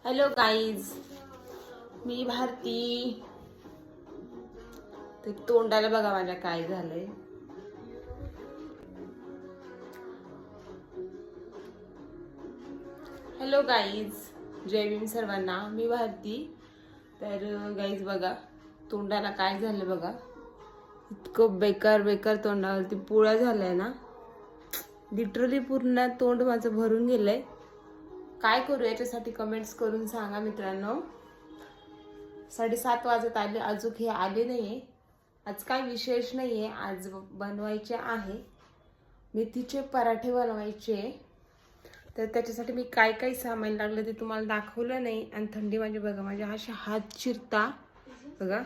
Hello guys, मी भारती. तर तोंडाला बघा माझ्या काय झालंय. हॅलो गाईज, जय भीम सर्वांना. मी भारती. तर गाईज बघा तोंडाला काय झालं बघा. इतकं बेकार बेकार तोंडावरती पुळा झालाय ना, लिटरली पूर्ण तोंड माझं भरून गेलंय. काय करू याच्यासाठी कमेंट्स करून सांगा मित्रांनो. 7:30 वाजत आले, अजून हे आले नाहीये. आज काय विशेष नाहीये. आज बनवायचे आहे मेथीचे पराठे बनवायचे. तर त्याच्यासाठी मी काय काय सामान लागलं ते तुम्हाला दाखवलं नाही. आणि थंडी म्हणजे बघा, माझे असे हात चिरता बघा,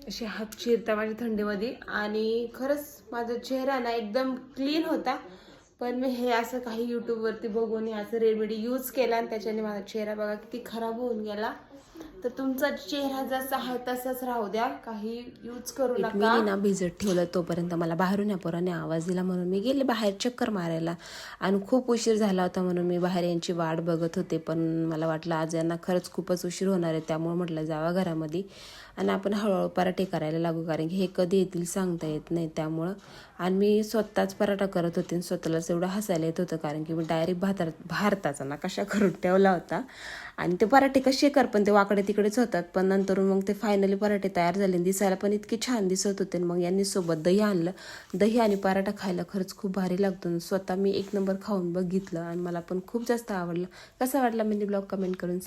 असे हात चिरता माझ्या थंडीमध्ये. आणि खरंच माझा चेहरा ना एकदम क्लीन होता, पण मी हे असं काही यूट्यूबवरती बघून असं रेमेडी यूज केला आणि त्याच्याने माझा चेहरा बघा किती खराब होऊन गेला. तर तुमचा चेहरा जसा आहे तसाच राहू द्या, काही यूज करू नका. मी ना भिजत ठेवलं. तोपर्यंत मला बाहेरून या पोराने आवाज दिला म्हणून मी गेले बाहेर चक्कर मारायला. आणि खूप उशीर झाला होता म्हणून मी बाहेर यांची वाट बघत होते. पण मला वाटलं आज यांना खरंच खूपच उशीर होणार आहे, त्यामुळे म्हटलं जावा घरामध्ये आणि आपण हळूहळू पराठे करायला लागू, कारण की हे कधी येतील सांगता येत नाही. त्यामुळं आणि मी स्वतःच पराठा करत होते आणि स्वतःलाच एवढं हसायला येत होतं, कारण की मी डायरेक्ट भारताचा नकाशा करून ठेवला होता. आणि ते पराठे कसे कर, पण ते वाकडे तिकडेच होतात. पण नंतर मग ते फायनली पराठे तयार झाले, दिसायला पण इतके छान दिसत होते. मग यांनी सोबत दही आणलं. दही आणि पराठा खायला खरंच खूप भारी लागतो. स्वतः मी 1 नंबर खाऊन बघितलं आणि मला पण खूप जास्त आवडलं. कसा वाटला म्हणजे ब्लॉग कमेंट करून